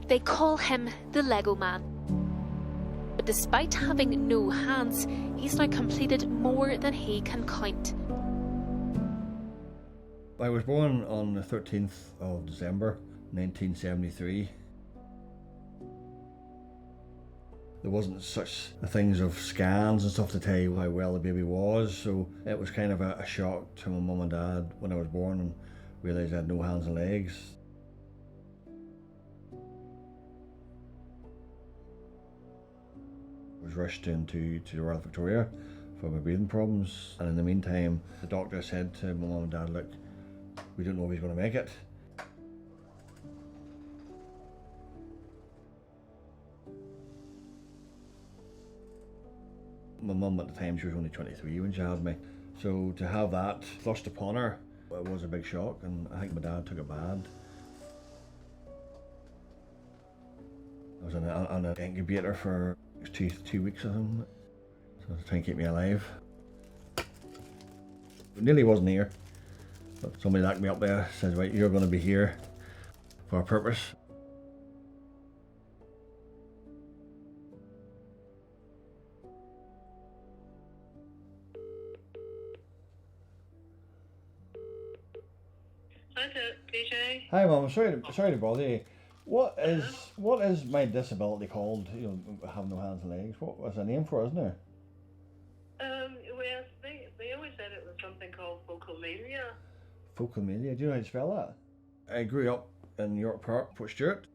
They call him the Lego Man. But despite having no hands, he's now completed more than he can count. I was born on the 13th of December 1973. There wasn't such things of scans and stuff to tell you how well the baby was, so it was kind of a shock to my mum and dad when I was born and realised I had no hands and legs. I was rushed into the Royal Victoria for my breathing problems, and in the meantime the doctor said to my mum and dad, look, we don't know if he's going to make it. My mum at the time, she was only 23 when she had me, so to have that thrust upon her, it was a big shock, and I think my dad took it bad. I was on an incubator for 2 weeks of him, so to try and keep me alive. It nearly wasn't here, but somebody locked me up there, says, right, you're going to be here for a purpose. PJ. Hi Mum, sorry to bother you. What is my disability called? You know, have no hands and legs. What was a name for it, isn't there? Well, they always said it was something called focomania. Focomania. Do you know how to spell that? I grew up in York Park, Port Stewart.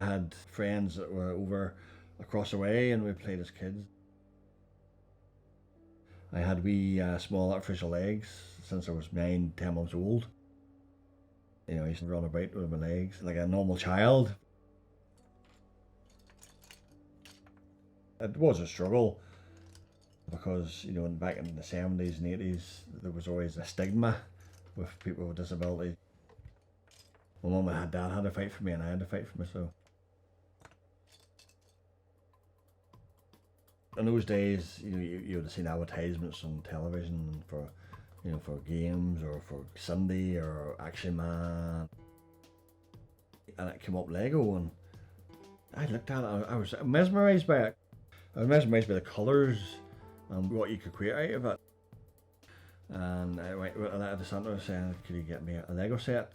I had friends that were over across the way, and we played as kids. I had wee small artificial legs since I was 9, 10 months old. You know, I used to run about with my legs like a normal child. It was a struggle because, you know, back in the 70s and 80s, there was always a stigma with people with disabilities. My mum and dad had to fight for me, and I had to fight for myself. In those days, you know, you would have seen advertisements on television for, you know, for games or for Sunday or Action Man, and it came up Lego, and I looked at it. I was mesmerised by it. I was mesmerised by the colours and what you could create out of it. And I went to the centre saying, could you get me a Lego set?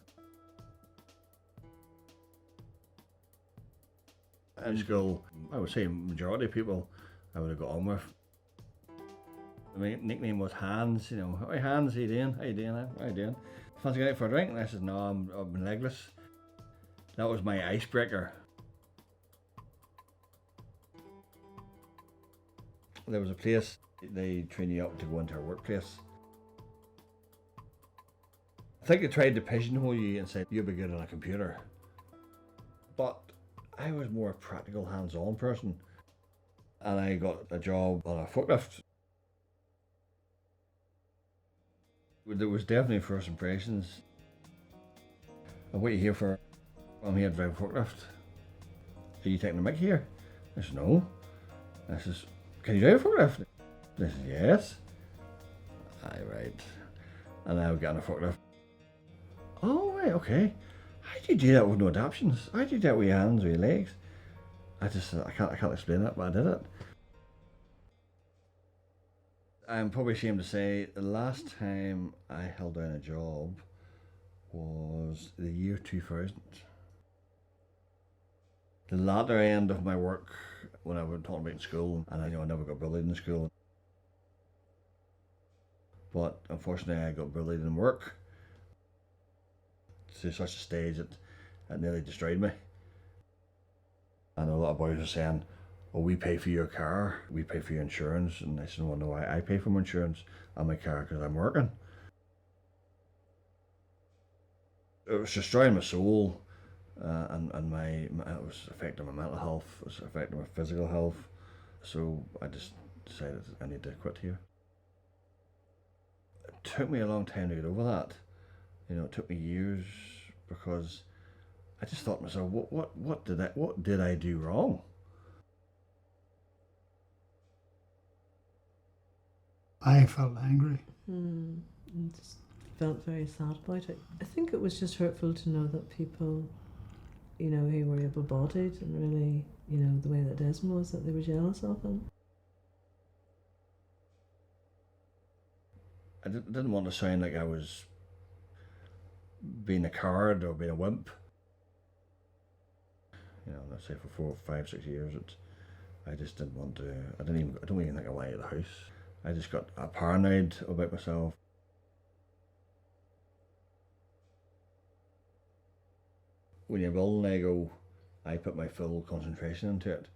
In school, I would say majority of people I would have got on with. My nickname was Hands, you know. Hey Hands, how you doing? How you doing? How you doing? Fancy going out for a drink? And I said, no, I'm legless. That was my icebreaker. There was a place, they train you up to go into a workplace. I think they tried to pigeonhole you and said, you'll be good on a computer. But I was more a practical, hands-on person. And I got a job on a forklift. There was definitely first impressions. What are you here for? I'm here to drive a forklift. Are you taking the mic here? I said, no. I says, can you drive a forklift? I said, yes. Aye, right. And I would get on a forklift. Oh, right, okay. How do you do that with no adaptions? How do you do that with your hands or your legs? I can't explain it, but I did it. I'm probably ashamed to say the last time I held down a job was the year 2000. The latter end of my work, when I was talking about in school, and I never got bullied in school. But unfortunately I got bullied in work to such a stage that it nearly destroyed me. And a lot of boys were saying, well, we pay for your car, we pay for your insurance. And I said, well, no, I pay for my insurance and my car because I'm working. It was destroying my soul, and it was affecting my mental health, it was affecting my physical health. So I just decided I need to quit here. It took me a long time to get over that. You know, it took me years because I just thought to myself, what did I do wrong? I felt angry. And just felt very sad about it. I think it was just hurtful to know that people you know, who were able-bodied, and really, you know, the way that Desmond was, that they were jealous of him. I didn't want to sound like I was being a coward or being a wimp. You know, let's say for 4, 5, 6 years, I just didn't want to. I don't even think I went out of the house. I just got paranoid about myself. When you're building Lego, I put my full concentration into it.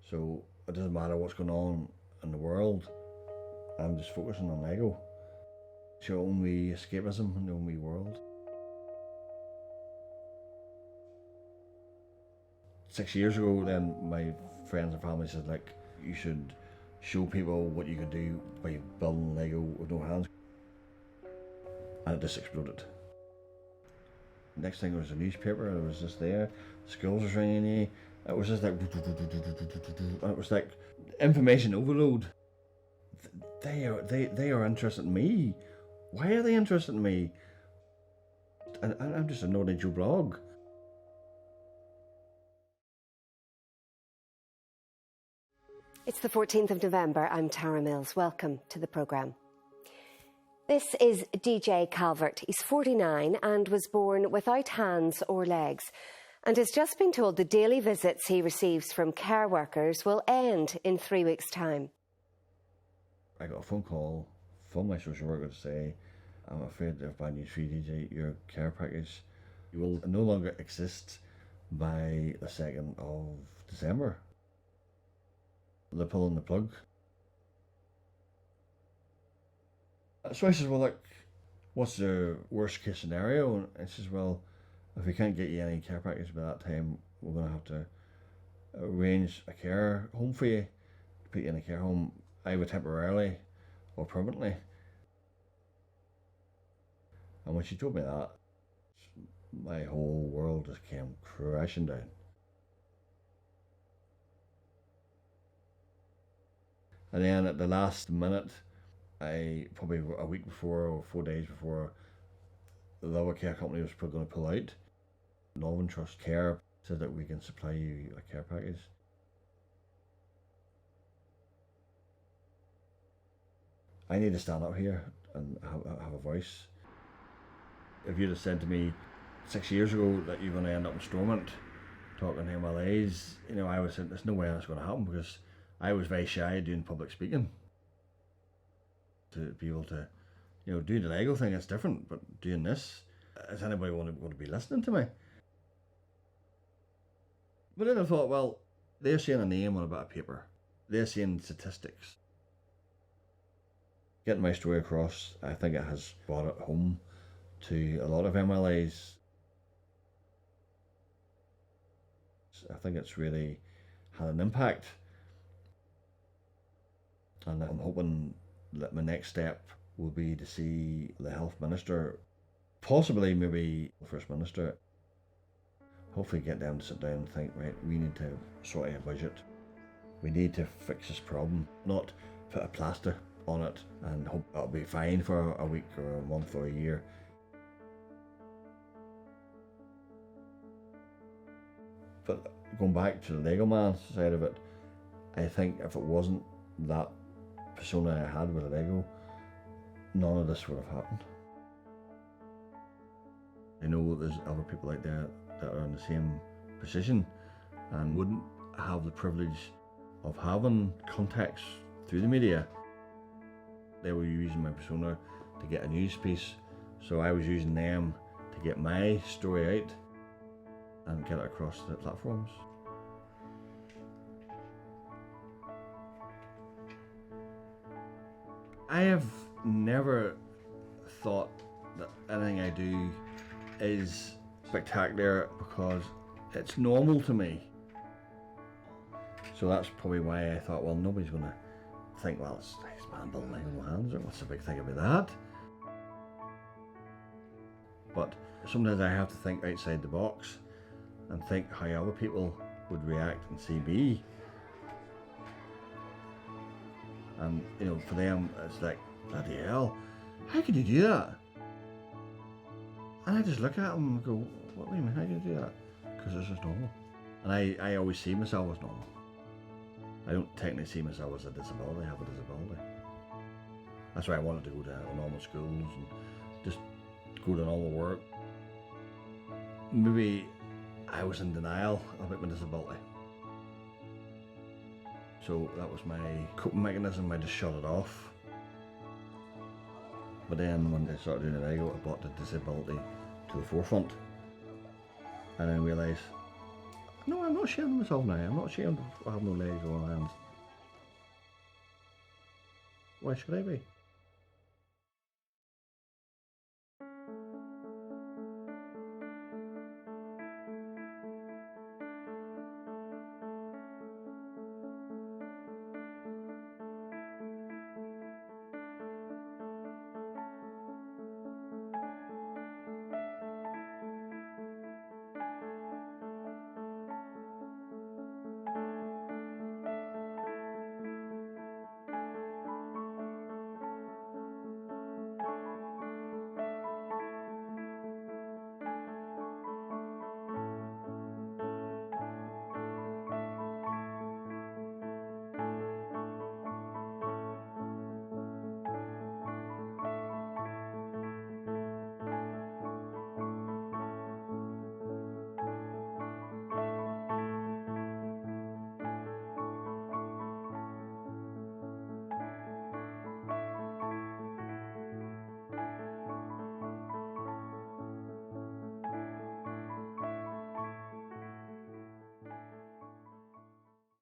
So it doesn't matter what's going on in the world, I'm just focusing on Lego. It's your own wee escapism in the own wee world. 6 years ago then, my friends and family said, like, you should show people what you can do by building Lego with no hands. And it just exploded. Next thing was a newspaper, it was just there, schools was ringing you, it was just like, and it was like information overload. They are interested in me. Why are they interested in me? And I'm just a ordinary Joe blog. It's the 14th of November. I'm Tara Mills. Welcome to the programme. This is DJ Calvert. He's 49 and was born without hands or legs, and has just been told the daily visits he receives from care workers will end in 3 weeks' time. I got a phone call from my social worker to say, I'm afraid of bad news for you, DJ, your care package will no longer exist by the 2nd of December. They're pulling the plug. So I says, well, like, what's the worst case scenario? And I says, well, if we can't get you any care package by that time, we're going to have to arrange a care home for you, put you in a care home, either temporarily or permanently. And when she told me that, my whole world just came crashing down. And then at the last minute, probably a week before or 4 days before, the other care company was going to pull out. Northern Trust Care said that we can supply you a care package. I need to stand up here and have a voice. If you'd have said to me 6 years ago that you're going to end up in Stormont talking to MLAs, you know, I would have said there's no way that's going to happen, because I was very shy doing public speaking. To be able to, you know, do the Lego thing, it's different, but doing this, is anybody going to be listening to me? But then I thought, well, they're saying a name on a bit of paper. They're saying statistics. Getting my story across, I think it has brought it home to a lot of MLAs. I think it's really had an impact. And I'm hoping that my next step will be to see the Health Minister, possibly maybe the First Minister. Hopefully get them to sit down and think, right, we need to sort out a budget. We need to fix this problem, not put a plaster on it and hope that'll be fine for a week or a month or a year. But going back to the Lego man side of it, I think if it wasn't that persona I had with the Lego, none of this would have happened. I know there's other people out there that are in the same position and wouldn't have the privilege of having contacts through the media. They were using my persona to get a news piece, so I was using them to get my story out and get it across the platforms. I have never thought that anything I do is spectacular, because it's normal to me. So that's probably why I thought, well, nobody's going to think, well, it's this man building Lego hands, what's the big thing about that? But sometimes I have to think outside the box and think how other people would react and see me. And, you know, for them, it's like, bloody hell, how could you do that? And I just look at them and go, what do you mean, how do you do that? because it's just normal. And I always see myself as normal. I don't technically see myself as a disability, I have a disability. That's why I wanted to go to normal schools and just go to normal work. Maybe I was in denial about my disability. So that was my coping mechanism, I just shut it off. But then when I started doing the Lego, I brought the disability to the forefront. And then realised, no, I'm not ashamed of myself now. I'm not ashamed of having no legs or hands. Why should I be?